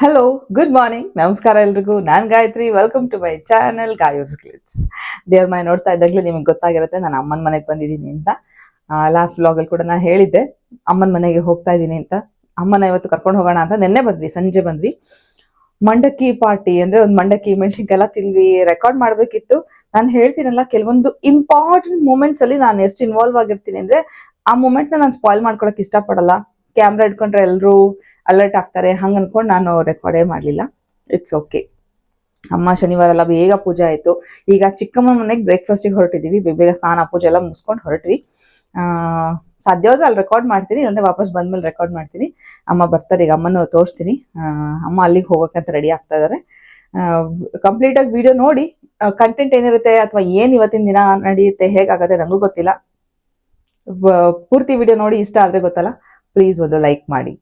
Hello, good morning, ನಮಸ್ಕಾರ ಎಲ್ರಿಗೂ. ನಾನು Gayatri. Welcome to my channel Gayu's Glitz. ದೇವ್ರ ಮನೆ ನೋಡ್ತಾ ಇದ್ದಾಗಲೇ ನಿಮಗೆ ಗೊತ್ತಾಗಿರುತ್ತೆ ನಾನು ಅಮ್ಮನ ಮನೆಗೆ ಬಂದಿದ್ದೀನಿ ಅಂತ. ಲಾಸ್ಟ್ ವ್ಲಾಗಲ್ಲಿ ಕೂಡ ನಾನು ಹೇಳಿದ್ದೆ ಅಮ್ಮನ ಮನೆಗೆ ಹೋಗ್ತಾ ಇದ್ದೀನಿ ಅಂತ. ಅಮ್ಮನ ಇವತ್ತು ಕರ್ಕೊಂಡು ಹೋಗೋಣ ಅಂತ ನಿನ್ನೆ ಬಂದ್ವಿ, ಸಂಜೆ ಬಂದ್ವಿ. ಮಂಡಕ್ಕಿ ಪಾರ್ಟಿ ಅಂದ್ರೆ ಒಂದು ಮಂಡಕ್ಕಿ ಮೆಣಸಿನ್ಕಾಯಿ ಎಲ್ಲ ತಿಂದ್ವಿ. ರೆಕಾರ್ಡ್ ಮಾಡಬೇಕಿತ್ತು. ನಾನು ಹೇಳ್ತೀನಲ್ಲ, ಕೆಲವೊಂದು ಇಂಪಾರ್ಟೆಂಟ್ ಮೂಮೆಂಟ್ಸ್ ಅಲ್ಲಿ ನಾನು ಎಷ್ಟು ಇನ್ವಾಲ್ವ್ ಆಗಿರ್ತೀನಿ ಅಂದ್ರೆ ಆ ಮೂಮೆಂಟ್ ನಾನು ಸ್ಪಾಯ್ಲ್ ಮಾಡ್ಕೊಳಕ್ ಇಷ್ಟಪಡಲ್ಲ. ಕ್ಯಾಮ್ರಾ ಇಟ್ಕೊಂಡ್ರೆ ಎಲ್ಲರೂ ಅಲರ್ಟ್ ಆಗ್ತಾರೆ, ಹಂಗ ಅನ್ಕೊಂಡು ನಾನು ರೆಕಾರ್ಡೇ ಮಾಡಲಿಲ್ಲ. It's okay. ಅಮ್ಮ ಶನಿವಾರ ಎಲ್ಲ ಬೇಗ ಪೂಜೆ ಆಯಿತು. ಈಗ ಚಿಕ್ಕಮ್ಮ ಮನೆಗೆ ಬ್ರೇಕ್ಫಾಸ್ಟಿಗೆ ಹೊರಟಿದ್ದೀವಿ. ಬೇಗ ಬೇಗ ಸ್ನಾನ ಪೂಜೆ ಎಲ್ಲ ಮುಗಿಸ್ಕೊಂಡು ಹೊರಟ್ವಿ. ಸಾಧ್ಯವಾದ್ರೆ ಅಲ್ಲಿ ರೆಕಾರ್ಡ್ ಮಾಡ್ತೀನಿ, ಇಲ್ಲಾಂದ್ರೆ ವಾಪಸ್ ಬಂದ್ಮೇಲೆ ರೆಕಾರ್ಡ್ ಮಾಡ್ತೀನಿ. ಅಮ್ಮ ಬರ್ತಾರೆ, ಈಗ ಅಮ್ಮನ ತೋರಿಸ್ತೀನಿ. ಅಮ್ಮ ಅಲ್ಲಿಗೆ ಹೋಗೋಕ್ಕಂತ ರೆಡಿ ಆಗ್ತಾ ಇದ್ದಾರೆ. ಕಂಪ್ಲೀಟಾಗಿ ವಿಡಿಯೋ ನೋಡಿ ಕಂಟೆಂಟ್ ಏನಿರುತ್ತೆ ಅಥವಾ ಏನು ಇವತ್ತಿನ ದಿನ ನಡೆಯುತ್ತೆ ಹೇಗಾಗತ್ತೆ ನನಗೂ ಗೊತ್ತಿಲ್ಲ. ಪೂರ್ತಿ ವಿಡಿಯೋ ನೋಡಿ ಇಷ್ಟ ಆದರೆ ಗೊತ್ತಲ್ಲ, ಪ್ಲೀಸ್ ಒಂದು ಲೈಕ್ ಮಾಡಿ.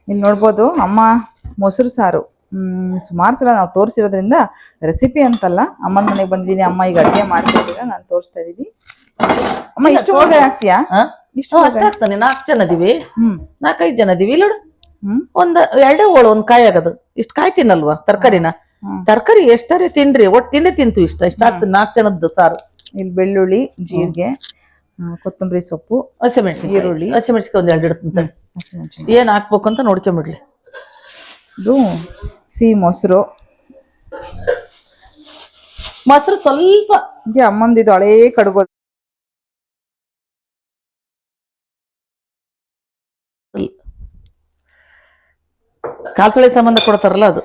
ಇಲ್ಲಿ ನೋಡ್ಬೋದು ಅಮ್ಮ ಮೊಸರು ಸಾರು ಸುಮಾರು ಸಲ ನಾವು ತೋರಿಸಿರೋದ್ರಿಂದ ರೆಸಿಪಿ ಅಂತಲ್ಲ, ಅಮ್ಮನ ಮನೆಗೆ ಬಂದಿದ್ದೀನಿ, ಅಮ್ಮ ಈಗ ಅಡುಗೆ ಮಾಡ್ತಿದ್ದೀರಾ, ನಾನು ತೋರಿಸ್ತಾ ಇದ್ದೀನಿ. ಅಮ್ಮ ಇಷ್ಟು ಒಳಗೆ ಹಾಕ್ತೀಯಾ? ಇಷ್ಟು ಅಷ್ಟ ಆಗ್ತಾನೆ. 4 ಜನ ಇದೀವಿ, 4-5 ಜನ ಇದೀವಿ. ಇಲ್ಲ ಒಂದ್ 2 ಹೋಳು ಒಂದ್ ಕಾಯಿ ಆಗದು. ಇಷ್ಟ ಕಾಯಿ ತಿನ್ನಲ್ವಾ ತರಕಾರಿನ? ತರಕಾರಿ ಎಷ್ಟಾರೆ ತಿನ್ರಿ, ಒಟ್ಟು ತಿಂತೀವಿ. ಇಷ್ಟ ಆಗ್ತದೆ 4 ಜನದ್ದು ಸಾರು. ಇಲ್ಲಿ ಬೆಳ್ಳುಳ್ಳಿ, ಜೀರಿಗೆ, ಕೊತ್ತಂಬರಿ ಸೊಪ್ಪು, ಹಸಿಮೆಣಸಿನ ಈರುಳ್ಳಿ, ಹಸಿಮೆಣಸಿನ ಒಂದ್ 2 ಇಡ್ತೀನಿ. ಏನ್ ಹಾಕ್ಬೇಕು ಅಂತ ನೋಡ್ಕೊಂಬಿಡ್ಲಿ. ಇದು ಸಿಹಿ ಮೊಸರು ಸ್ವಲ್ಪ ಅಮ್ಮಂದಿದು ಹಳೇ ಕಡ್ಗೋ ಕಾಲ್ತೊಳೆ ಸಂಬಂಧ ಕೊಡ್ತಾರಲ್ಲ ಅದು.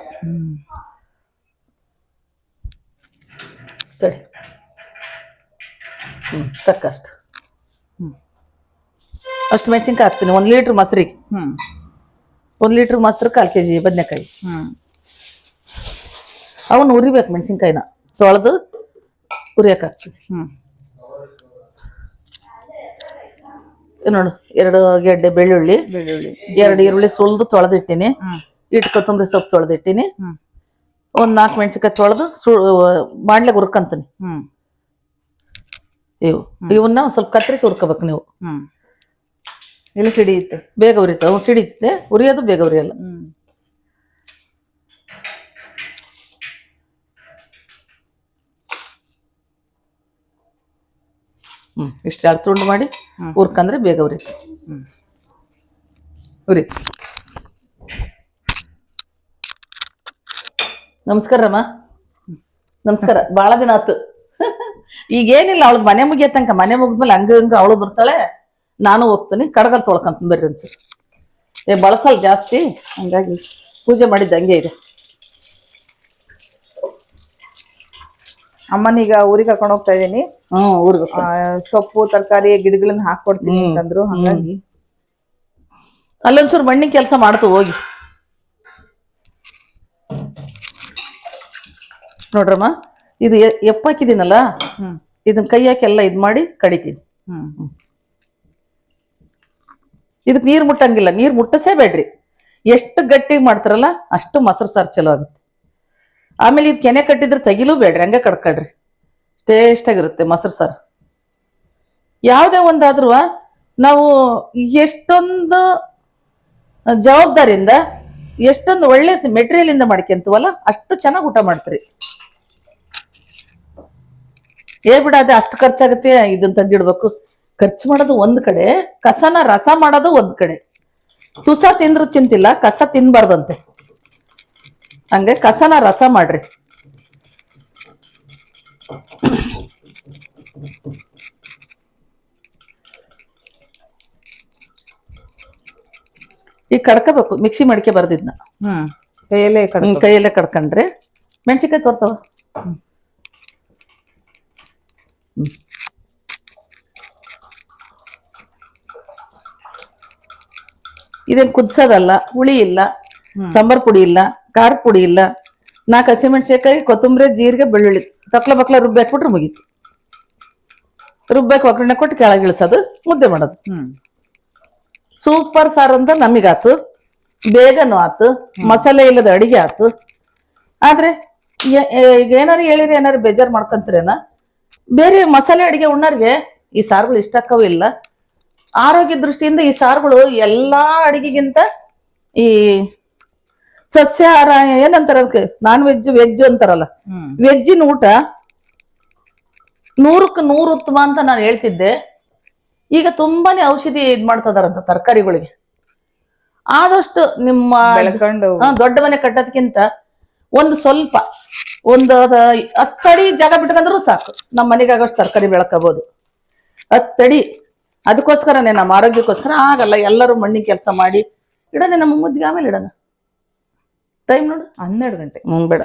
ತಡಿ, ತಕ್ಕಷ್ಟು ಅಷ್ಟು ಮೆಣಸಿನ್ಕಾಯಿ ಹಾಕ್ತೀನಿ. 1 ಲೀಟರ್ ಮೊಸರಿಗೆ 1 ಲೀಟರ್ ಮೊಸರು 1/4 kg ಬದನೆಕಾಯಿ. ಅವನ್ನ ಉರಿಬೇಕು, ಮೆಣಸಿನ್ಕಾಯಿನ ತೊಳೆದು ಉರಿಯಕ್ ಹಾಕ್ತೀವಿ. ನೋಡು, 2 ಗೆಡ್ಡೆ ಬೆಳ್ಳುಳ್ಳಿ, 2 ಈರುಳ್ಳಿ ಸುಲ್ದು ತೊಳೆದಿಟ್ಟಿನಿ. ಇಟ್ಟು ಕೊತ್ತಂಬರಿ ಸೊಪ್ಪು ತೊಳೆದಿಟ್ಟಿನಿ. ಒಂದ್ 4 ಮೆಣಸಿನ್ಕಾಯಿ ತೊಳೆದು ಮಾಡ್ಲಿಕ್ಕೆ ಹುರ್ಕಂತೀನಿ. ಇವನ್ನ ಸ್ವಲ್ಪ ಕತ್ತರಿಸಿ ಹುರ್ಕೋಬೇಕು ನೀವು. ಎಲ್ಲ ಸಿಡಿಯುತ್ತೆ, ಬೇಗ ಉರಿತಾವ. ಸಿಡಿಯುತ್ತೆ, ಉರಿಯೋದು ಬೇಗ ಉರಿಯಲ್ಲ. ಇಷ್ಟು ತುಂಡು ಮಾಡಿ ಹುರ್ಕಂದ್ರೆ ಬೇಗ ಉರಿತು. ನಮಸ್ಕಾರಮ್ಮ. ನಮಸ್ಕಾರ. ಬಾಳ ದಿನ ಆತು. ಈಗೇನಿಲ್ಲ, ಅವಳು ಮನೆ ಮುಗಿಯತಂಕ. ಮನೆ ಮುಗಿದ್ಮೇಲೆ ಹಂಗ ಅವಳು ಬರ್ತಾಳೆ, ನಾನು ಹೋಗ್ತೀನಿ. ಕಡಗಲ್ ತೊಳ್ಕಂತ ಬರ್ರಿ ಒಂಚೂರು. ಬಳಸಲ್ ಜಾಸ್ತಿ, ಹಂಗಾಗಿ ಪೂಜೆ ಮಾಡಿದ್ದ ಹಂಗೆ ಇದೆ. ಅಮ್ಮನೀಗ ಊರಿಗೆ ಕರ್ಕೊಂಡು ಹೋಗ್ತಾ ಇದೀನಿ. ಊರಿಗೆ ಸೊಪ್ಪು ತರಕಾರಿ ಗಿಡಗಳನ್ನ ಹಾಕೊಡ್ತೀನಿ ಅಂತಂದ್ರು, ಹಂಗಾಗಿ ಅಲ್ಲೊಂಚೂರು ಮಣ್ಣಿನ ಕೆಲಸ ಮಾಡ್ತು ಹೋಗಿ. ನೋಡ್ರಮ್ಮ, ಇದು ಎಪ್ಪಾಕಿದ್ದೀನಲ್ಲ, ಇದನ್ನ ಕೈ ಹಾಕಿ ಎಲ್ಲ ಇದ್ ಮಾಡಿ ಕಡಿತೀನಿ. ಇದಕ್ ನೀರ್ ಮುಟ್ಟಂಗಿಲ್ಲ, ನೀರ್ ಮುಟ್ಟಸೇ ಬೇಡ್ರಿ. ಎಷ್ಟು ಗಟ್ಟಿಗೆ ಮಾಡ್ತಾರಲ್ಲ ಅಷ್ಟು ಮೊಸರು ಸಾರು ಚಲೋ ಆಗುತ್ತೆ. ಆಮೇಲೆ ಇದು ಕೆನೆ ಕಟ್ಟಿದ್ರೆ ತೆಗಿಲೂ ಬೇಡ್ರಿ, ಹಂಗೆ ಕಡ್ಕೊಳ್ರಿ. ಟೇಸ್ಟ್ ಆಗಿರುತ್ತೆ ಮೊಸರು ಸಾರು. ಯಾವುದೇ ಒಂದಾದ್ರೂ ನಾವು ಎಷ್ಟೊಂದು ಜವಾಬ್ದಾರಿಯಿಂದ, ಎಷ್ಟೊಂದು ಒಳ್ಳೆ ಮೆಟೀರಿಯಲ್ ಇಂದ ಮಾಡ್ಕೊಂತೀವಲ್ಲ, ಅಷ್ಟು ಚೆನ್ನಾಗಿ ಊಟ ಮಾಡ್ತೀರಿ. ಬಿಡಾದೆ ಅಷ್ಟು ಖರ್ಚಾಗುತ್ತೆ, ಇದನ್ನ ತಂದಿಡ್ಬೇಕು. ಖರ್ಚು ಮಾಡೋದು ಒಂದ್ ಕಡೆ, ಕಸನ ರಸ ಮಾಡೋದು ಒಂದ್ ಕಡೆ. ತುಸ ತಿಂದ್ರು ಚಿಂತಿಲ್ಲ, ಕಸ ತಿನ್ಬಾರ್ದಂತೆ. ಹಂಗೆ ಕಸನ ರಸ ಮಾಡ್ರಿ. ಈಗ ಕಡ್ಕೋಬೇಕು, ಮಿಕ್ಸಿ ಮಡಿಕೆ ಬರ್ದಿದ್ನ ಕೈಯಲ್ಲೇ ಕಡ್ಕೊಂಡ್ರೆ. ಮೆಣಸಿನ್ಕಾಯಿ ತೋರ್ಸವ. ಇದೇನ್ ಕುದ್ಸೋದಲ್ಲ, ಹುಳಿ ಇಲ್ಲ, ಸಾಂಬಾರ್ ಪುಡಿ ಇಲ್ಲ, ಖಾರ ಪುಡಿ ಇಲ್ಲ. 4 ಹಸಿಮೆಣಸಿನಕಾಯಿ, ಕೊತ್ತಂಬರಿ, ಜೀರಿಗೆ, ಬೆಳ್ಳುಳ್ಳಿ ಬಕ್ಲ ರುಬ್ಬಿಟ್ಬಿಟ್ರೆ ಮುಗೀತು. ರುಬ್ಬೇಕು, ಒಗ್ಗರಣೆ ಕೊಟ್ಟು ಕೆಳಗೆ ಇಳಿಸೋದು, ಮುದ್ದೆ ಮಾಡೋದು. ಸೂಪರ್ ಸಾರು ಅಂತ ನಮಗಾತು, ಬೇಗನೂ ಆತು, ಮಸಾಲೆ ಇಲ್ಲದ ಅಡಿಗೆ ಆತು. ಆದ್ರೆ ಈಗ ಏನಾರು ಹೇಳಿರಿ, ಏನಾರು ಬೇಜಾರು ಮಾಡ್ಕೊಂತೀರೇನ? ಬೇರೆ ಮಸಾಲೆ ಅಡಿಗೆ ಉಣ್ಣೋರ್ಗೆ ಈ ಸಾರುಗಳು ಇಷ್ಟ ಆಕ್ಕವೂ ಇಲ್ಲ. ಆರೋಗ್ಯ ದೃಷ್ಟಿಯಿಂದ ಈ ಸಾರುಗಳು ಎಲ್ಲಾ ಅಡಿಗೆಗಿಂತ ಈ ಸಸ್ಯಾಹಾರ ಏನಂತಾರ ಅದಕ್ಕೆ, ನಾನ್ ವೆಜ್ ಅಂತಾರಲ್ಲ, ವೆಜ್ಜಿನ ಊಟ 100ಕ್ಕೆ 100 ಉತ್ತಮ ಅಂತ ನಾನು ಹೇಳ್ತಿದ್ದೆ. ಈಗ ತುಂಬಾನೇ ಔಷಧಿ ಇದ್ ಮಾಡ್ತದಾರಂತ ತರಕಾರಿಗಳಿಗೆ. ಆದಷ್ಟು ನಿಮ್ಮ ದೊಡ್ಡ ಮನೆ ಕಟ್ಟೋದಕ್ಕಿಂತ ಸ್ವಲ್ಪ ಒಂದು 10 ಅಡಿ ಜಾಗ ಬಿಟ್ಕೊಂಡ್ರು ಸಾಕು, ನಮ್ಮ ಮನೆಗೆ ಆಗೋಷ್ಟು ತರಕಾರಿ ಬೆಳಕಬಹುದು. 10 ಅಡಿ. ಅದಕ್ಕೋಸ್ಕರನೇ ನಮ್ಮ ಆರೋಗ್ಯಕ್ಕೋಸ್ಕರ. ಆಗಲ್ಲ, ಎಲ್ಲರೂ ಮಣ್ಣಿನ ಕೆಲಸ ಮಾಡಿ ಇಡೋಣ. ನಮ್ಮ ಮುದ್ದಿಗೆ ಆಮೇಲೆ ಇಡೋಣ. ಟೈಮ್ ನೋಡು, 12 ಗಂಟೆ. ಬೇಡ,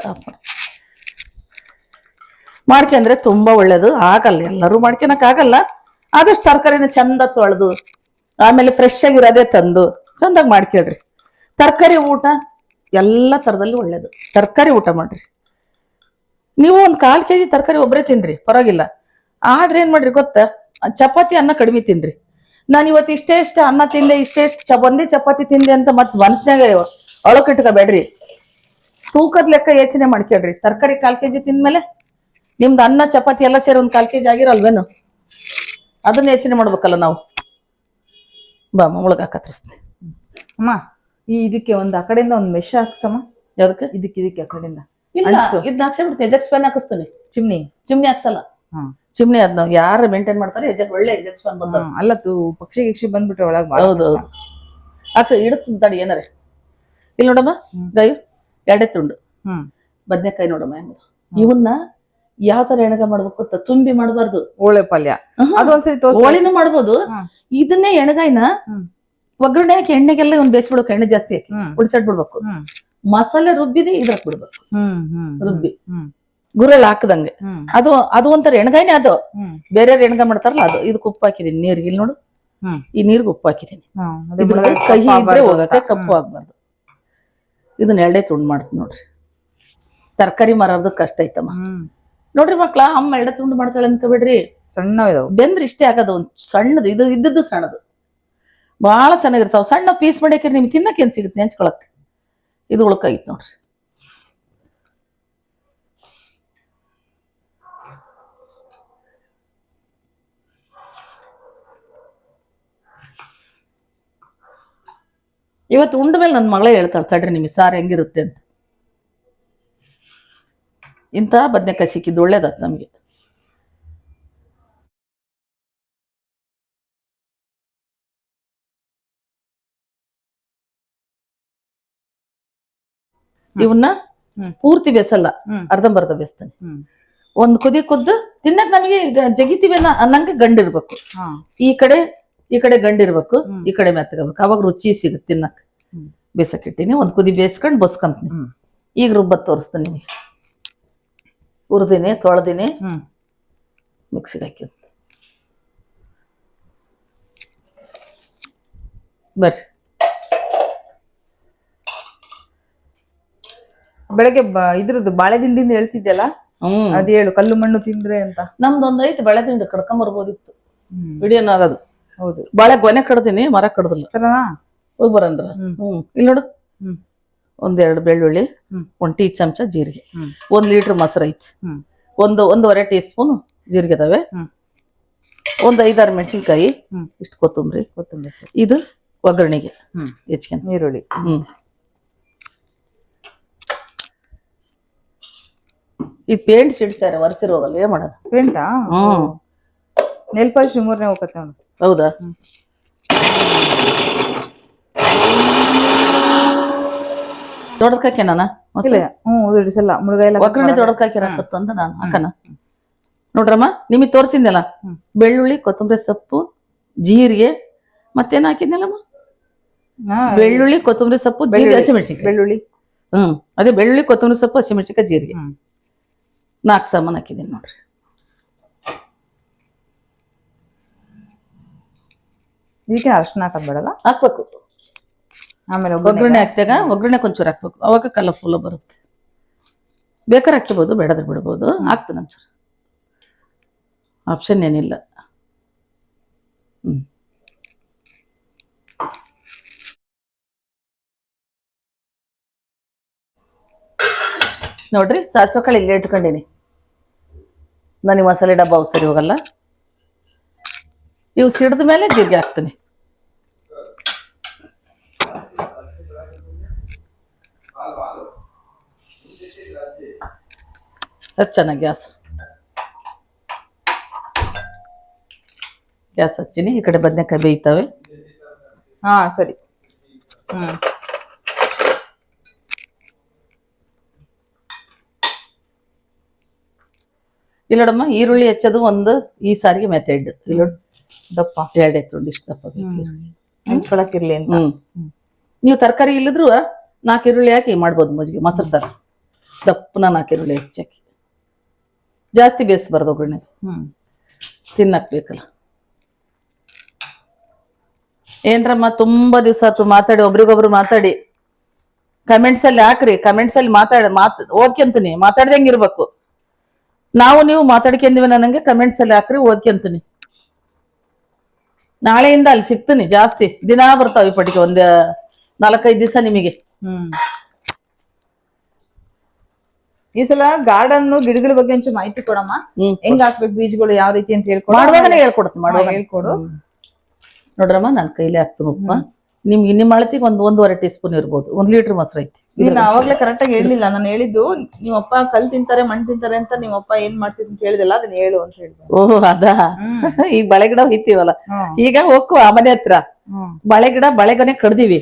ಮಾಡ್ಕೊಂಡ್ರೆ ತುಂಬಾ ಒಳ್ಳೇದು. ಆಗಲ್ಲ, ಎಲ್ಲರೂ ಮಾಡ್ಕೊಳಕ್ ಆಗಲ್ಲ. ಆದಷ್ಟು ತರಕಾರಿನ ಚಂದ ತೊಳೆದು, ಆಮೇಲೆ ಫ್ರೆಶ್ ಆಗಿರೋದೇ ತಂದು ಚಂದಾಗಿ ಮಾಡ್ಕೊಳ್ರಿ. ತರಕಾರಿ ಊಟ ಎಲ್ಲ ತರದಲ್ಲಿ ಒಳ್ಳೇದು. ತರಕಾರಿ ಊಟ ಮಾಡ್ರಿ. ನೀವು 1/4 kg ತರಕಾರಿ ಒಬ್ಬರೇ ತಿನ್ರಿ, ಪರವಾಗಿಲ್ಲ. ಆದ್ರೆ ಏನ್ ಮಾಡ್ರಿ ಗೊತ್ತಾ, ಚಪಾತಿ ಅನ್ನ ಕಡಿಮೆ ತಿನ್ರಿ. ನಾನು ಇವತ್ತು ಇಷ್ಟೇ ಅನ್ನ ತಿಂದೆ ಒಂದೇ ಚಪಾತಿ ತಿಂದೆ ಅಂತ ಮತ್ ಮನಸ್ನಾಗ ಒಳಕಿಟ್ಕೋಬೇಡ್ರಿ. ತೂಕದ ಲೆಕ್ಕ ಯೋಚನೆ ಮಾಡ್ಕೊಳ್ರಿ. ತರಕಾರಿ 1/4 kg ತಿಂದ್ಮೇಲೆ ನಿಮ್ದು ಅನ್ನ ಚಪಾತಿ ಎಲ್ಲ ಸೇರಿ 1/4 kg ಆಗಿರಲ್ವೇನು? ಅದನ್ನ ಯೋಚನೆ ಮಾಡ್ಬೇಕಲ್ಲ ನಾವು. ಬಾ ಒಳಗ ಕತ್ತರಿಸ್ತೀನಿ ಅಮ್ಮ. ಇದಕ್ಕೆ ಒಂದ್ ಆ ಕಡೆಯಿಂದ ಒಂದ್ ಮೆಶ್ ಹಾಕ್ಸಮ್ಮ. ಯಾವ್ದಕ್ಕೆ? ಇದಕ್ಕೆ ಆ ಕಡೆಯಿಂದ ಇಲ್ಲ, ಇದನ್ನ ಹಾಕ್ಸ್ಬಿಡ್ತೀನಿ. ಎಜೆಕ್ಸ್ ಪೆನ್ ಹಾಕಿಸ್ತೀನಿ. ಚಿಮ್ನಿ ಹಾಕ್ಸಲ್ಲ. ಚಿಮ್ನಿ ಅದ್ ನಾವು ಯಾರು ಮೇಂಟೈನ್ ಮಾಡ್ತಾರೆ ಒಳ್ಳೆ ಎಜೆಕ್ಸ್ ಪೆನ್ ಬಂದ. ಅಲ್ಲ ಪಕ್ಷಿ ಗಿಕ್ಷಿ ಬಂದ್ಬಿಟ್ರೆ ಒಳಗ್. ಹೌದು ಇಡಸ್ತಾಡಿ ಏನಾರೆ. ಇಲ್ಲಿ ನೋಡಮ್ಮ ಗಾಯು 2 ತುಂಡು ಬದ್ನೆಕಾಯಿ ನೋಡಮ್ಮ ಹೆಂಗ. ಇವನ್ನ ಯಾವ ತರ ಎಣಗ ಮಾಡ್ಬೇಕು ಅಂತ ತುಂಬಿ ಮಾಡಬಾರ್ದು. ಓಳೆ ಪಲ್ಯ ಅದೊಂದ್ಸರಿ ಹೋಳಿನೂ ಮಾಡ್ಬೋದು. ಇದನ್ನೇ ಎಣಗಾಯಿನ ಒಗ್ಗರಣೆ ಹಾಕಿ ಎಣ್ಣೆಗೆಲ್ಲ ಒಂದ್ ಬೇಯಿಸ್ಬಿಡ್ಬೇಕು. ಎಣ್ಣೆ ಜಾಸ್ತಿ ಹಾಕಿ ಉಳಿಸಾಡ್ ಬಿಡ್ಬೇಕು. ಮಸಾಲೆ ರುಬ್ಬಿದೆ ಇದ್ರಾಕ್ ಬಿಡ್ಬೇಕು. ರುಬ್ಬಿ ಗುರಳ್ ಹಾಕದಂಗೆ. ಅದು ಒಂಥರ ಎಣಗಾಯಿನೇ. ಅದು ಬೇರೆ ಎಣಗ ಮಾಡ್ತಾರಲ್ಲ ಅದು. ಇದಕ್ಕೆ ಉಪ್ಪು ಹಾಕಿದೀನಿ ನೀರಿಗೆ. ಇಲ್ಲಿ ನೋಡು, ಈ ನೀರ್ಗೆ ಉಪ್ಪು ಹಾಕಿದೀನಿ. ಕಹಿ ಇದ್ರೆ ಹೋಗತ್ತೆ, ಕಪ್ಪು ಆಗ್ಬಾರ್ದು. ಇದನ್ನ 2 ತುಂಡು ಮಾಡ್ತೀನಿ ನೋಡ್ರಿ. ತರಕಾರಿ ಮಾರೋದು ಕಷ್ಟ ಐತಮ್ಮ ನೋಡ್ರಿ ಮಕ್ಳ. ಅಮ್ಮ 2 ತುಂಡು ಮಾಡ್ತಾಳೆ ಅನ್ಕೋಬೇಡ್ರಿ. ಸಣ್ಣ ಬೆಂದ್ರೆ ಇಷ್ಟೇ ಆಗದು. ಒಂದ್ ಸಣ್ಣದು ಇದು ಇದ್ದದ್ದು ಸಣ್ಣದು ಬಹಳ ಚೆನ್ನಾಗಿರ್ತಾವ. ಸಣ್ಣ ಪೀಸ್ ಮಾಡ್ಯಾಕ್ರಿ ನಿಮ್ಗೆ ತಿನ್ನಕ್ಕೆ ಏನ್ ಸಿಗುತ್ತೆ ನೆಂಚ್ಕೊಳಕ್. ಇದು ಉಳ್ಕಾಗಿತ್ತು ನೋಡ್ರಿ. ಇವತ್ತು ಉಂಡ ಮೇಲೆ ನನ್ನ ಮಗಳೇ ಹೇಳ್ತಾಳೆ ತಡ್ರಿ ನಿಮಗೆ ಸಾರು ಹೆಂಗಿರುತ್ತೆ ಅಂತ. ಇಂಥ ಬದನೆಕಾಯಿ ಸಿಕ್ಕಿದ್ದು ಒಳ್ಳೇದಾತ್ ನಮ್ಗೆ. ಇವನ್ನ ಪೂರ್ತಿ ಬೇಸಲ್ಲ, ಅರ್ಧಂಬರ್ಧ ಬೇಯಿಸ್ತಾನೆ. ಒಂದ್ ಕುದಿ ಕುದ್ದು ತಿನ್ನಕ್ ನಮಗೆ ಜಗಿತೀವಿ ಅನ್ನಂಗೆ ಗಂಡಿರ್ಬೇಕು. ಈ ಕಡೆ ಗಂಡಿರ್ಬೇಕು, ಈ ಕಡೆ ಮೆತ್ತಗಬೇಕು. ಅವಾಗ ರುಚಿ ಸಿಗುತ್ತೆ ತಿನ್ನಕ್. ಬೇಸಕ್ಕಿಟ್ಟಿನಿ. ಒಂದ್ ಕುದಿ ಬೇಯಿಸ್ಕೊಂಡ್ ಬಸ್ಕೊಂತೀನಿ. ಈಗ ರುಬ್ಬತ್ ತೋರಿಸ್ತೀನಿ ನಿಮಗೆ. ಹುರಿದಿನಿ, ತೊಳೆದಿನಿ, ಮಿಕ್ಸಿಗೆ ಹಾಕಿ. ಬರ್ರಿ. ಬೆಳಗ್ಗೆ ಇದ್ರದ್ದು ಬಾಳೆ ದಿಂಡಿಂದ ಹೇಳ್ತಿದ್ಯಲ್ಲ, ಅದ್ ಹೇಳು. ಕಲ್ಲು ಮಣ್ಣು ತಿಂದ್ರೆ ಅಂತ. ನಮ್ದೊಂದ್ ಐತಿ ಬಾಳೆ ದಿಂಡು. ಕಡ್ಕೊಂಬರ್ಬೋದಿತ್ತು. ವಿಡಿಯೋನ ಆಗೋದು. ಹೌದು. ಬಾಳೆ ಗೊನೆ ಕಡ್ದೀನಿ, ಮರ ಕಡ್ದಿಲ್ಲ. ಹೋಗಿ ಬರಂದ್ರ. ಇಲ್ಲಿ ನೋಡು, 1-2 ಬೆಳ್ಳುಳ್ಳಿ, 1 ಟೀ ಚಮಚ ಜೀರಿಗೆ, 1 ಲೀಟರ್ ಮೊಸರು ಐತಿ, 1-1.5 ಟೀ ಸ್ಪೂನ್ ಜೀರಿಗೆ ಅದಾವೆ, 5-6 ಮೆಣಸಿನ್ಕಾಯಿ, ಇಷ್ಟು ಕೊತ್ತಂಬರಿ. ಇದು ಒಗ್ಗರಣೆಗೆ ಹೆಚ್ಕೊಂಡು ಈರುಳ್ಳಿ. ಇದು ಪೇಂಟ್ ಸಿಡ್ಸ್ಯಾರ ಒರೆಸಿರೋಗಲ್ಲ. ಏನ್ ಮಾಡೋದು? ಪೇಂಟಾ? ನೆಲ್ ಪಾಲಿಶ್ ರಿಮೂವ್ನೇ ಹೋಗತ್ತೆ ಅವನು. ಹೌದಾ? ದೊಡ್ಡದಕ್ಕೆ ನಾನು ಇಡಿಸಲ್ಲ. ಮುಳುಗಾಯಿ ಒಗ್ಗರಣೆ ದೊಡ್ಡದಕ್ಕೆ ಹಾಕತ್ತ ಅಂತ ನಾನು ಹಾಕನ. ನೋಡ್ರಮ್ಮ, ನಿಮಗೆ ತೋರಿಸಿದ್ನಲ್ಲ, ಬೆಳ್ಳುಳ್ಳಿ, ಕೊತ್ತಂಬರಿ ಸೊಪ್ಪು, ಜೀರಿಗೆ, ಮತ್ತೇನ್ ಹಾಕಿದ್ನಲ್ಲಮ್ಮ? ಬೆಳ್ಳುಳ್ಳಿ, ಕೊತ್ತಂಬರಿ ಸೊಪ್ಪು, ಜೀರಿಗೆ, ಹಸಿಮೆಣಸಿನ್ಕಾಯಿ. ಬೆಳ್ಳುಳ್ಳಿ, ಅದೇ ಬೆಳ್ಳುಳ್ಳಿ, ಕೊತ್ತಂಬರಿ ಸೊಪ್ಪು, ಹಸಿಮೆಣಸಿನ್ಕಾಯಿ, ಜೀರಿಗೆ 4 ಸಾಮಾನು ಹಾಕಿದೀನಿ ನೋಡ್ರಿ. ಇದಕ್ಕೆ ಅರ್ಶಿನ ಹಾಕೋದ್ ಬೇಡಲ್ಲ? ಹಾಕ್ಬೇಕು. ಆಮೇಲೆ ಒಗ್ಗರಣೆ ಹಾಕ್ತಾಗ ಒಗ್ಗರಣೆ ಒಂಚೂರು ಹಾಕ್ಬೇಕು. ಅವಾಗ ಕಲರ್ಫುಲ್ ಬರುತ್ತೆ. ಬೇಕಾದ್ರೆ ಹಾಕಿಬೋದು, ಬೇಡದ್ರೆ ಬಿಡ್ಬೋದು. ಹಾಕ್ತೀನಿ ಒಂಚೂರು. ಆಪ್ಷನ್ ಏನಿಲ್ಲ. ನೋಡ್ರಿ, ಸಾಸಿವೆ ಕಾಳು ಇಲ್ಲೇ ಇಟ್ಕೊಂಡಿನಿ. ನನಗೆ ಮಸಾಲೆ ಡಬ್ಬ ಸರಿ ಹೋಗಲ್ಲ. ಇವು ಸಿಡಿದ ಮೇಲೆ ಜೀರಿಗೆ ಹಾಕ್ತೀನಿ. ಚೆನ್ನಾಗಿ ಗ್ಯಾಸ್ ಹಚ್ಚಿನಿ. ಈ ಕಡೆ ಬದನೆಕಾಯಿ ಬೇಯ್ತಾವೆ. ಸರಿ. ಇಲ್ಲೋಡಮ್ಮ, ಈರುಳ್ಳಿ ಹೆಚ್ಚೋದು ಒಂದು ಈ ಸಾರಿಗೆ ಮೆಥಡ್. ಇಲ್ಲೋಡು, ದಪ್ಪ 2 ತುಂಡು ಇಷ್ಟು ದಪ್ಪ ಹಂಚ್ಕೊಳಕಿರ್ಲಿ ಅಂತ. ನೀವು ತರಕಾರಿ ಇಲ್ಲಿದ್ರು 4 ಈರುಳ್ಳಿ ಹಾಕಿ ಮಾಡ್ಬೋದು ಮಜ್ಜಿಗೆ, ಮೊಸರು ಸಾರು. ದಪ್ಪನ 4 ಈರುಳ್ಳಿ ಹೆಚ್ಚಾಕಿ. ಜಾಸ್ತಿ ಬೇಯಿಸ್ಬಾರ್ದು ಒಗ್ಗರಣೆ, ತಿನ್ನಕ್ ಬೇಕಲ್ಲ. ಏನ್ರಮ್ಮ, ತುಂಬಾ ದಿವಸ ಆಯ್ತು ಮಾತಾಡಿ, ಒಬ್ರಿಗೊಬ್ರು ಮಾತಾಡಿ. ಕಮೆಂಟ್ಸ್ ಅಲ್ಲಿ ಹಾಕ್ರಿ. ಕಮೆಂಟ್ಸ್ ಅಲ್ಲಿ ಓದ್ಕೊಂತೀನಿ. ಮಾತಾಡ್ದಂಗಿರ್ಬೇಕು. ನಾವು ನೀವು ಮಾತಾಡ್ಕೊಂಡಿವಿ. ನನಗೆ ಕಮೆಂಟ್ಸ್ ಅಲ್ಲಿ ಹಾಕ್ರಿ, ಓದ್ಕೊಂತೀನಿ. ನಾಳೆಯಿಂದ ಅಲ್ಲಿ ಸಿಗ್ತೀನಿ ಜಾಸ್ತಿ ದಿನಾ ಬರ್ತಾವ ಈ ಪಟ್ಟಿಗೆ ಒಂದ್ 4-5 ದಿವಸ ನಿಮಗೆ. ಈ ಸಲ ಗಾರ್ಡನ್ ಗಿಡಗಳ ಬಗ್ಗೆ ಒಂಚೂರು ಮಾಹಿತಿ ಕೊಡಮ್ಮ. ಹೆಂಗ್ ಹಾಕ್ಬೇಕು ಬೀಜಗಳು ಯಾವ ರೀತಿ ಅಂತ ಹೇಳ್ಕೊಡು. ಮಾಡುವಾಗನೇ ಹೇಳ್ಕೊಡ್ತೀನಿ. ಹೇಳ್ಕೊಡು ನೋಡ್ರಮ್ಮ ನಾನ್ ಕೈಲಿ ಹಾಕ್ತೀನಿ ಉಪ್ಪ. ನಿಮ್ಗೆ ನಿಮ್ಮ ಅಳತಿಗೆ 1-1.5 ಟೀ ಸ್ಪೂನ್ ಇರ್ಬೋದು. 1 ಲೀಟರ್ ಮೊಸರು ಐತಿ. ನೀನ್ ಅವಾಗ್ಲೇ ಕರೆಕ್ಟ್ ಆಗಿ ಹೇಳಿಲ್ಲ. ನಾನು ಹೇಳಿದ್ದು ನಿಮ್ಮಪ್ಪ ಕಲ್ ತಿಂತಾರೆ ಮಣ್ಣು ತಿಂತಾರೆ ಅಂತ ನಿಮ್ಮಪ್ಪ ಏನ್ ಮಾಡ್ತಿದ್ ಅಂತ ಹೇಳಿದಲ್ಲ, ಅದನ್ನ ಹೇಳು ಅಂತ ಹೇಳಿದೆ. ಓಹ್ ಅದಾ. ಈಗ ಬಳೆ ಗಿಡ ಹಿತ್ತೀವಲ್ಲ, ಈಗ ಹೋಗ್ಕು ಆ ಮನೆ ಹತ್ರ ಬಳೆಗೊನೆ ಕಡ್ದಿವಿ.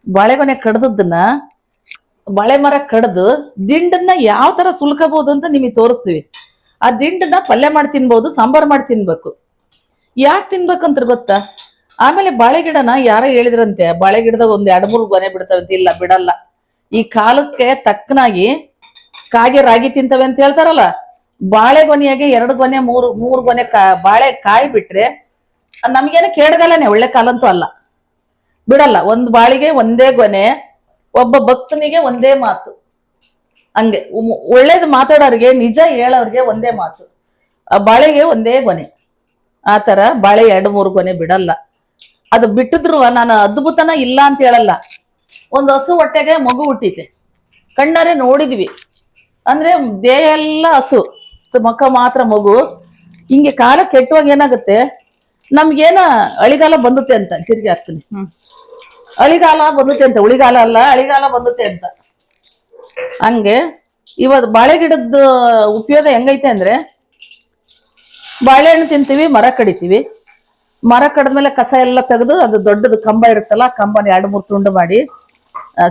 ಬಳೆಗೊನೆ ಕಡ್ದದ್ದನ್ನ ಬಳೆ ಮರ ಕಡ್ದು ದಿಂಡನ್ನ ಯಾವ ತರ ಸುಲ್ಕಬಹುದು ಅಂತ ನಿಮಗೆ ತೋರಿಸ್ತೀವಿ. ಆ ದಿಂಡನ್ನ ಪಲ್ಯ ಮಾಡಿ ತಿನ್ಬಹುದು, ಸಾಂಬಾರ್ ಮಾಡಿ ತಿನ್ಬೇಕು. ಯಾಕೆ ತಿನ್ಬೇಕಂತ ಗೊತ್ತಾ? ಆಮೇಲೆ ಬಾಳೆ ಗಿಡನ ಯಾರೋ ಹೇಳಿದ್ರಂತೆ, ಬಾಳೆ ಗಿಡದಾಗ 1-2-3 ಗೊನೆ ಬಿಡ್ತಾವಂತ. ಇಲ್ಲ, ಬಿಡಲ್ಲ. ಈ ಕಾಲಕ್ಕೆ ತಕ್ಕನಾಗಿ ಕಾಗೆ ರಾಗಿ ತಿಂತವೆ ಅಂತ ಹೇಳ್ತಾರಲ್ಲ, ಬಾಳೆ ಗೊನೆಯಾಗೆ 2 ಗೊನೆ 3 ಗೊನೆ ಬಾಳೆ ಕಾಯಿ ಬಿಟ್ರೆ ನಮ್ಗೇನ ಕೇಳಗಲ್ಲನೆ, ಒಳ್ಳೆ ಕಾಲಂತೂ ಅಲ್ಲ. ಬಿಡಲ್ಲ. ಒಂದ್ ಬಾಳಿಗೆ ಒಂದೇ ಗೊನೆ, ಒಬ್ಬ ಭಕ್ತನಿಗೆ ಒಂದೇ ಮಾತು. ಹಂಗೆ ಒಳ್ಳೇದು ಮಾತಾಡೋರಿಗೆ, ನಿಜ ಹೇಳೋರ್ಗೆ ಒಂದೇ ಮಾತು. ಆ ಬಾಳೆಗೆ ಒಂದೇ ಗೊನೆ. ಆತರ ಬಾಳೆ 2-3 ಗೊನೆ ಬಿಡಲ್ಲ. ಅದು ಬಿಟ್ಟಿದ್ರು ನಾನು ಅದ್ಭುತನ ಇಲ್ಲ ಅಂತ ಹೇಳಲ್ಲ. ಒಂದ್ ಹಸು ಹೊಟ್ಟೆಗೆ ಮಗು ಹುಟ್ಟಿತೆ, ಕಣ್ಣಾರೆ ನೋಡಿದ್ವಿ. ಅಂದ್ರೆ ದೇಹ ಎಲ್ಲ ಹಸು, ಮಕ್ಕ ಮಾತ್ರ ಮಗು. ಹಿಂಗೆ ಕಾಲ ಕೆಟ್ಟುವಾಗ ಏನಾಗುತ್ತೆ, ನಮ್ಗೇನ ಅಳಿಗಾಲ ಬಂದುತ್ತೆ ಅಂತ ತಿರ್ಗಿ ಹಾಕ್ತೀನಿ. ಅಳಿಗಾಲ ಬಂದುತ್ತೆ ಅಂತ, ಉಳಿಗಾಲ ಅಲ್ಲ, ಅಳಿಗಾಲ ಬಂದುತ್ತೆ ಅಂತ. ಹಂಗೆ ಇವತ್ತು ಬಾಳೆ ಗಿಡದ ಉಪಯೋಗ ಹೆಂಗೈತೆ ಅಂದ್ರೆ, ಬಾಳೆಹಣ್ಣು ತಿಂತೀವಿ, ಮರ ಕಡಿತೀವಿ. ಮರ ಕಡದ್ಮೇಲೆ ಕಸ ಎಲ್ಲ ತೆಗೆದು ಅದು ದೊಡ್ಡದು ಕಂಬ ಇರುತ್ತಲ್ಲ, ಕಂಬನ 2-3 ತುಂಡು ಮಾಡಿ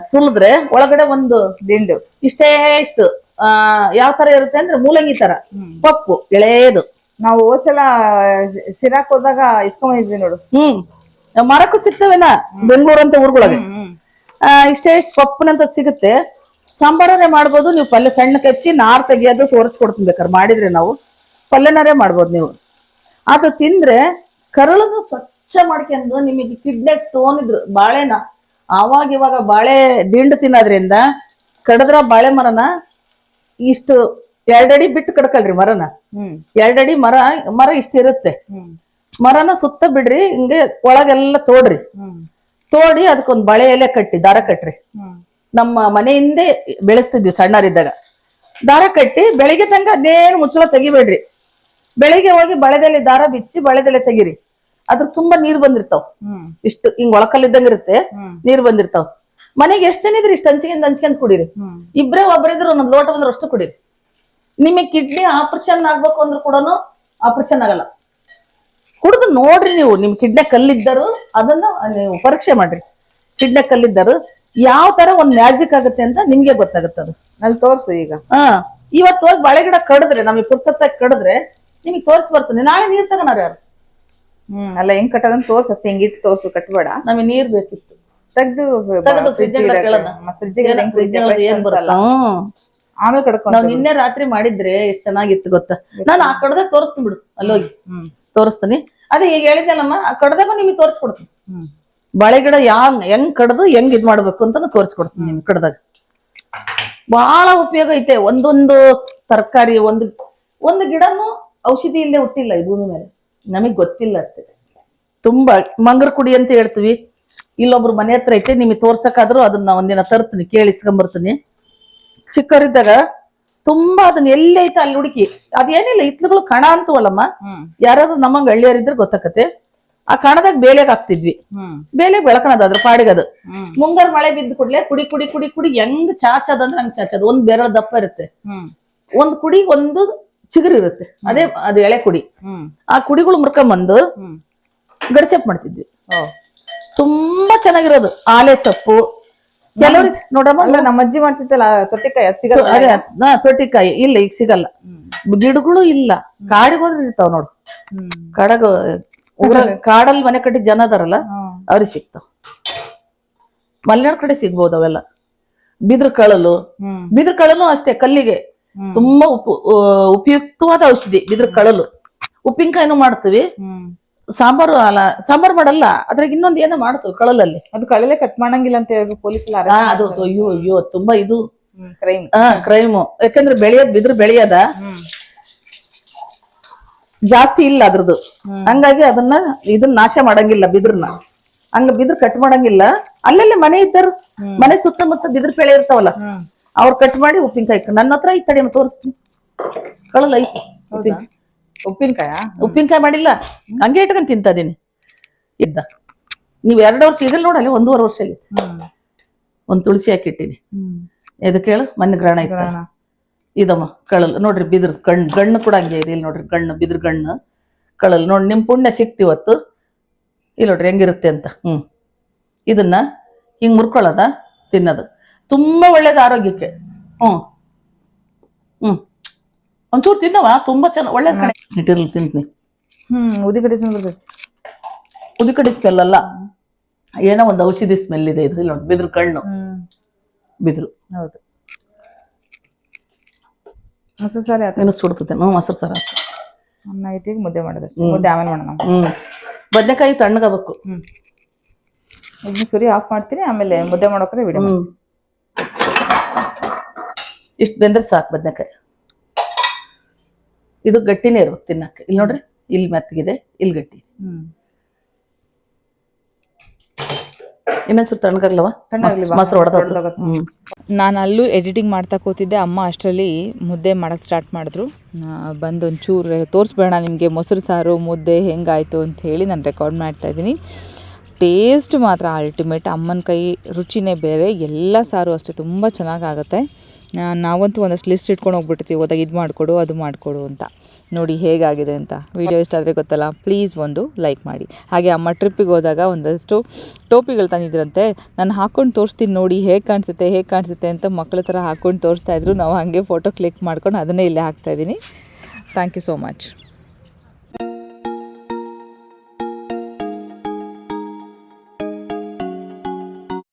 ಸುಲಿದ್ರೆ ಒಳಗಡೆ ಒಂದು ದಿಂಡು ಇಷ್ಟು ಯಾವ ತರ ಇರುತ್ತೆ ಅಂದ್ರೆ ಮೂಲಂಗಿ ತರ ಪಪ್ಪು ಎಳೆಯದು. ನಾವು ಹೋದ್ಸಲ ಸಿರಾಕ್ ಹೋದಾಗ ಇಸ್ಕೊಂಡ್ಬಂದಿದ್ವಿ ನೋಡು. ಮರಕ್ಕೂ ಸಿಗ್ತವೇನ ಬೆಂಗಳೂರು ಅಂತ ಊರ್ಗೊಳಗೆ. ಇಷ್ಟು ಪಪ್ಪನಂತ ಸಿಗುತ್ತೆ. ಸಾಂಬಾರೇ ಮಾಡ್ಬೋದು ನೀವು. ಪಲ್ಯ ಸಣ್ಣ ಕಚ್ಚಿ ನಾರ್ ತೆಗಿಯೋದು ತೋರಿಸ್ಕೊಡ್ತೀನಿ ಬೇಕಾದ್ರೆ. ಮಾಡಿದ್ರೆ ನಾವು ಪಲ್ಯನಾರೇ ಮಾಡ್ಬೋದು ನೀವು. ಅದು ತಿಂದ್ರೆ ಕರಳನ್ನು ಸ್ವಚ್ಛ ಮಾಡ್ಕೊಂಡು ನಿಮಗೆ ಕಿಡ್ನಿ ಸ್ಟೋನ್ ಇದ್ರು ಬಾಳೆನ ಇವಾಗ ಬಾಳೆ ದಿಂಡು ತಿನ್ನೋದ್ರಿಂದ ಕಡದ್ರ ಬಾಳೆ ಮರನ ಇಷ್ಟು 2 ಅಡಿ ಬಿಟ್ಟು ಕಡ್ಕಳ್ರಿ ಮರನ. 2 ಅಡಿ ಮರ ಇಷ್ಟಿರುತ್ತೆ. ಮರನ ಸುತ್ತ ಬಿಡ್ರಿ, ಹಿಂಗೆ ಒಳಗೆಲ್ಲ ತೋಡ್ರಿ. ತೋಡಿ ಅದಕ್ಕೊಂದು ಬಳೆ ಎಲೆ ಕಟ್ಟಿ ದಾರ ಕಟ್ರಿ. ನಮ್ಮ ಮನೆಯಿಂದೇ ಬೆಳೆಸ್ತಿದ್ವಿ ಸಣ್ಣರಿದ್ದಾಗ. ದಾರ ಕಟ್ಟಿ ಬೆಳಿಗ್ಗೆ ತನಕ ಅದೇನು ಮುಚ್ಚಳ ತೆಗಿಬೇಡ್ರಿ. ಬೆಳಿಗ್ಗೆ ಹೋಗಿ ಬಳೆದೆಲೆ ದಾರ ಬಿಚ್ಚಿ ಬಳೆದೆಲೆ ತೆಗಿರಿ. ಅದ್ರ ತುಂಬಾ ನೀರ್ ಬಂದಿರ್ತಾವ. ಇಷ್ಟು ಹಿಂಗ್ ಒಳಕಲ್ಲಿದ್ದಂಗ ಇರುತ್ತೆ, ನೀರ್ ಬಂದಿರ್ತಾವ. ಮನೆಗೆ ಎಷ್ಟ್ ಜನ ಇದ್ರಿ ಇಷ್ಟ ಹಂಚ್ಕೊಂಡ್ ಕುಡೀರಿ. ಇಬ್ರೇ ಒಬ್ಬರಿದ್ರು ಒಂದೊಂದ್ ಲೋಟ ಬಂದ್ರೆ ಅಷ್ಟು ಕುಡೀರಿ. ನಿಮಗೆ ಕಿಡ್ನಿ ಆಪರೇಷನ್ ಆಗ್ಬೇಕು ಅಂದ್ರೂ ಕೂಡ ಆಪರೇಷನ್ ಆಗಲ್ಲ. ಕುಡಿದು ನೋಡ್ರಿ ನೀವು. ನಿಮ್ ಕಿಡ್ನಿ ಕಲ್ಲಿದ್ದರು ಅದನ್ನ ನೀವು ಪರೀಕ್ಷೆ ಮಾಡ್ರಿ. ಕಿಡ್ನಿ ಕಲ್ಲಿದ್ದರು ಯಾವ ತರ ಒಂದ್ ಮ್ಯಾಜಿಕ್ ಆಗುತ್ತೆ ಅಂತ ನಿಮ್ಗೆ ಗೊತ್ತಾಗುತ್ತೆ. ಅದು ಅಲ್ಲಿ ತೋರ್ಸು ಈಗ. ಇವತ್ತು ಹೋಗಿ ಬಾಳೆ ಗಿಡ ಕಡಿದ್ರೆ, ನಮಗೆ ಪುರ್ಸತ್ತಾಗಿ ಕಡಿದ್ರೆ ನಿಮಗೆ ತೋರ್ಸಿ ಬರ್ತೀನಿ. ನಾಳೆ ನೀರ್ ತಗೋಣ ಯಾರು. ಅಲ್ಲ ಹೆಂಗ್ ಕಟ್ಟೋದನ್ನ ತೋರ್ಸ, ಅಷ್ಟೇ ಹಿಂಗಿಟ್ಟು ತೋರ್ಸು, ಕಟ್ಬೇಡ. ನಮಗೆ ನೀರ್ ಬೇಕಿತ್ತು. ತೆಗ್ದು ಆಮೇಲೆ ಕಡ್ಕೊಂಡು. ನಾವ್ ನಿನ್ನೆ ರಾತ್ರಿ ಮಾಡಿದ್ರೆ ಎಷ್ಟ್ ಚೆನ್ನಾಗಿತ್ತು ಗೊತ್ತಾ. ನಾನು ಆ ಕಡ್ದಾಗ ತೋರಿಸ್ತೀನಿ ಬಿಡು, ಅಲ್ಲೋಗಿ ತೋರಿಸ್ತೀನಿ. ಅದೇ ಈಗ ಹೇಳಿದ್ನಲ್ಲಮ್ಮ, ಆ ಕಡ್ದಾಗ ನಿಮಗೆ ತೋರಿಸ್ಕೊಡ್ತೀನಿ. ಬಾಳೆ ಗಿಡ ಹೆಂಗ್ ಕಡ್ದು ಹೆಂಗ್ ಇದ್ ಮಾಡ್ಬೇಕು ಅಂತ ತೋರಿಸ್ಕೊಡ್ತೀನಿ ನಿಮ್ ಕಡ್ದಾಗ. ಬಹಳ ಉಪಯೋಗ ಐತೆ. ಒಂದೊಂದು ತರಕಾರಿ, ಒಂದು ಗಿಡನು ಔಷಧಿ ಇಲ್ಲದೆ ಹುಟ್ಟಿಲ್ಲ ಈ ಭೂಮಿ ಮೇಲೆ. ನಮಗ್ ಗೊತ್ತಿಲ್ಲ ಅಷ್ಟೇ. ತುಂಬಾ ಮಂಗರ ಕುಡಿ ಅಂತ ಹೇಳ್ತೀವಿ. ಇಲ್ಲೊಬ್ರು ಮನೆ ಹತ್ರ ಐತೆ, ನಿಮಗೆ ತೋರ್ಸಕ್ಕಾದ್ರೂ ಅದನ್ನ ಒಂದಿನ ತರ್ತೀನಿ, ಕೇಳಿಸ್ಕೊಂಬರ್ತೀನಿ. ಚಿಕ್ಕವರಿದ್ದಾಗ ತುಂಬಾ ಅದನ್ನ ಎಲ್ಲಿ ಐತೆ ಅಲ್ಲಿ ಹುಡುಕಿ. ಅದೇನಿಲ್ಲ, ಇತ್ಲುಗಳು ಕಣ ಅಂತವಲ್ಲಮ್ಮ. ಯಾರಾದ್ರೂ ನಮ್ಮಂಗ ಹಳ್ಳಿಯರಿದ್ರೆ ಗೊತ್ತಾಕತ್ತೆ. ಆ ಕಣದಾಗ ಬೇಲೆಗ್ ಹಾಕ್ತಿದ್ವಿ. ಬೇಲೆ ಬೆಳಕಣದ ಅದ್ರ ಪಾಡಿಗದು. ಮುಂಗಾರು ಮಳೆ ಬಿದ್ದು ಕೂಡ್ಲೆ ಕುಡಿ ಕುಡಿ ಕುಡಿ ಕುಡಿ ಹೆಂಗ್ ಚಾಚದಂದ್ರೆ ಹಂಗ್ ಚಾಚದ. ಒಂದ್ ಬೆರಳ ದಪ್ಪ ಇರುತ್ತೆ. ಒಂದ್ ಕುಡಿ ಒಂದು ಚಿಗುರು ಇರುತ್ತೆ. ಅದು ಎಳೆ ಕುಡಿ. ಆ ಕುಡಿಗಳು ಮುರ್ಕೊಂಬಂದು ಗಡಿಸೆಪ್ ಮಾಡ್ತಿದ್ವಿ. ತುಂಬಾ ಚೆನ್ನಾಗಿರೋದು. ಆಲೆ ಸೊಪ್ಪು ಕೆಲವ್ರಿಗೆ ನೋಡಮ್ಮ, ನಮ್ಮ ಅಜ್ಜಿ ಮಾಡ್ತಿತ್ತಲ್ಲ ತೊಟ್ಟಿಕಾಯಿ, ಸಿಗಲ್ಲ. ತೊಟ್ಟಿಕಾಯಿ ಇಲ್ಲ, ಈಗ ಸಿಗಲ್ಲ. ಗಿಡಗಳು ಇಲ್ಲ. ಕಾಡಿಗೆ ಹೋದ್ರೆ ಇರ್ತಾವ ನೋಡು. ಕಾಡಲ್ಲಿ ಮನೆ ಕಟ್ಟಿ ಜನ ಅದಾರಲ್ಲ ಅವ್ರಿಗೆ ಸಿಗ್ತಾವ. ಮಲೆನಾಡ್ ಕಡೆ ಸಿಗ್ಬೋದು ಅವೆಲ್ಲ. ಬಿದ್ರ ಕಳಲು ಅಷ್ಟೇ, ಕಲ್ಲಿಗೆ ತುಂಬಾ ಉಪಯುಕ್ತವಾದ ಔಷಧಿ ಬಿದ್ರ ಕಳಲು. ಉಪ್ಪಿನಕಾಯಿನೂ ಮಾಡ್ತೀವಿ. ಸಾಂಬಾರ್ ಮಾಡಲ್ಲ, ಅದ್ರಾಗ ಇನ್ನೊಂದ್ ಏನೋ ಮಾಡ್ತೀವಿ ಕಳಲಲ್ಲಿ. ಅದು ಕಳಲೆ ಕಟ್ ಮಾಡಂಗಿಲ್ಲ ಅಂತ ಹೇಳಿ ಪೊಲೀಸ್ ಅದು. ಅಯ್ಯೋ ತುಂಬಾ ಇದು ಕ್ರೈಮು. ಯಾಕಂದ್ರೆ ಬಿದ್ರ ಬೆಳೆಯದ ಜಾಸ್ತಿ ಇಲ್ಲ ಅದ್ರದ್ದು. ಹಂಗಾಗಿ ಇದನ್ನ ನಾಶ ಮಾಡಂಗಿಲ್ಲ ಬಿದ್ರನ್ನ. ಹಂಗ ಬಿದ್ರ ಕಟ್ ಮಾಡಂಗಿಲ್ಲ. ಅಲ್ಲೆಲ್ಲ ಮನೆ ಇದ್ದರು, ಮನೆ ಸುತ್ತಮುತ್ತ ಬಿದ್ರ ಬೆಳೆ ಇರ್ತಾವಲ್ಲ, ಅವ್ರು ಕಟ್ ಮಾಡಿ ಉಪ್ಪಿನಕಾಯಿ. ನನ್ನ ಹತ್ರ ಈ ತಡೆ ತೋರಿಸ್ತೀನಿ, ಕಳಲ್ಲ ಐತಿ ಉಪ್ಪಿನಕಾಯಿ ಮಾಡಿಲ್ಲ, ಹಂಗೆ ಇಟ್ಕೊಂಡ್ ತಿಂತದೀನಿ. ಇದ್ದ ನೀವ್ 2 ವರ್ಷ ಇರಲ್ ನೋಡಲ್ಲ, 1.5 ವರ್ಷ ಒಂದ್ ತುಳಸಿ ಹಾಕಿಟ್ಟಿನಿ. ಎದಕ್ಕೆ ಹೇಳು, ಮೊನ್ನೆ ಗ್ರಹಣ ಇತ್ತ ಇದಮ್ಮ ಕಳಲ್ ನೋಡ್ರಿ. ಬಿದ್ರ ಗಣ್ಣು ಕೂಡ ಹಂಗೆ ಇದೆ ಇಲ್ಲಿ ನೋಡ್ರಿ, ಬಿದ್ರ ಗಣ್ಣು ಕಳಲ್ ನೋಡ್ರಿ. ನಿಮ್ ಪುಣ್ಯ ಸಿಕ್ತಿವತ್ತು ಇಲ್ಲಿ ನೋಡ್ರಿ ಹೆಂಗಿರುತ್ತೆ ಅಂತ. ಇದನ್ನ ಹಿಂಗ್ ಮುರ್ಕೊಳ್ಳೋದ, ತಿನ್ನೋದು ತುಂಬಾ ಒಳ್ಳೇದು ಆರೋಗ್ಯಕ್ಕೆ. ಒಂಚೂರು ತಿನ್ನವ, ತುಂಬಾ ಚೆನ್ನಾಗಿ ಒಳ್ಳೇದ್ ಕಣೆ. ಇಟ್ಟಿರ್ಲಿ ತಿಂತೀನಿ. ಉದಿಕಡಿ ಸ್ಮೆಲ್ ಅಲ್ಲ, ಏನೋ ಒಂದು ಔಷಧಿ ಸ್ಮೆಲ್ ಇದೆ ಇದು. ಇಲ್ಲಿ ನೋಡಿ ಬಿದ್ರ ಕಣ್ಣು, ಬಿದ್ರು. ಹೌದು, ಮೊಸರು ಸಾರಿ ಏನು ಸುಡ್ತದೆ. ಮೊಸರು ಸಾರ ಅನ್ನ ಐತಿ, ಮುದ್ದೆ ಮಾಡೋದಷ್ಟೇ. ಮುದ್ದೆ ಆಮೇಲೆ ಮಾಡೋಣ. ಬದನೆಕಾಯಿ ತಣ್ಣಗಾಗಬೇಕು. ಇದನ್ನ ಸುರಿ ಆಫ್ ಮಾಡ್ತೀನಿ, ಆಮೇಲೆ ಮುದ್ದೆ ಮಾಡೋಕ್ರೆ ವಿಡಿಯೋ. ಇಷ್ಟು ಬೆಂದ್ರೆ ಸಾಕು ಬದನೆಕಾಯಿ. ಇದು ಗಟ್ಟಿನೇ ಇರ್ಬೇಕು ತಿನ್ನಕ್ಕೆ. ಇಲ್ಲಿ ನೋಡ್ರಿ, ಇಲ್ಲಿ ಮೆತ್ತಗಿದೆ, ಇಲ್ಲಿ ಗಟ್ಟಿ. ಇನ್ನೊಂಚೂರು ತಣ್ಣಗಾಗ್ಲವ, ಮೊಸರು ಹೊಡೆದ. ನಾನು ಅಲ್ಲೂ ಎಡಿಟಿಂಗ್ ಮಾಡ್ತಾ ಕೂತಿದ್ದೆ. ಅಮ್ಮ ಅಷ್ಟರಲ್ಲಿ ಮುದ್ದೆ ಮಾಡೋಕ್ಕೆ ಸ್ಟಾರ್ಟ್ ಮಾಡಿದ್ರು. ಬಂದು ಒಂಚೂರು ತೋರಿಸ್ಬೇಡ ನಿಮಗೆ ಮೊಸರು ಸಾರು ಮುದ್ದೆ ಹೆಂಗಾಯಿತು ಅಂತ ಹೇಳಿ ನಾನು ರೆಕಾರ್ಡ್ ಮಾಡ್ತಾಯಿದ್ದೀನಿ. ಟೇಸ್ಟ್ ಮಾತ್ರ ಅಲ್ಟಿಮೇಟ್. ಅಮ್ಮನ ಕೈ ರುಚಿನೇ ಬೇರೆ. ಎಲ್ಲ ಸಾರು ಅಷ್ಟೇ ತುಂಬ ಚೆನ್ನಾಗಾಗುತ್ತೆ. ನಾವಂತೂ ಒಂದಷ್ಟು ಲಿಸ್ಟ್ ಇಟ್ಕೊಂಡು ಹೋಗ್ಬಿಟ್ಟಿರ್ತೀವಿ, ಹೋದಾಗ ಇದು ಮಾಡಿಕೊಡು ಅದು ಮಾಡಿಕೊಡು ಅಂತ. ನೋಡಿ ಹೇಗಾಗಿದೆ ಅಂತ. ವಿಡಿಯೋ ಇಷ್ಟ ಆದರೆ ಗೊತ್ತಲ್ಲ, ಪ್ಲೀಸ್ ಒಂದು ಲೈಕ್ ಮಾಡಿ. ಹಾಗೆ ಅಮ್ಮ ಟ್ರಿಪ್ಪಿಗೆ ಹೋದಾಗ ಒಂದಷ್ಟು ಟೋಪಿಗಳು ತಂದಿದ್ರಂತೆ. ನಾನು ಹಾಕ್ಕೊಂಡು ತೋರಿಸ್ತೀನಿ ನೋಡಿ ಹೇಗೆ ಕಾಣಿಸುತ್ತೆ ಅಂತ ಮಕ್ಕಳ ಥರ ಹಾಕ್ಕೊಂಡು ತೋರಿಸ್ತಾಯಿದ್ರು. ನಾವು ಹಾಗೆ ಫೋಟೋ ಕ್ಲಿಕ್ ಮಾಡ್ಕೊಂಡು ಅದನ್ನೇ ಇಲ್ಲೇ ಹಾಕ್ತಾಯಿದ್ದೀನಿ. Thank you so much.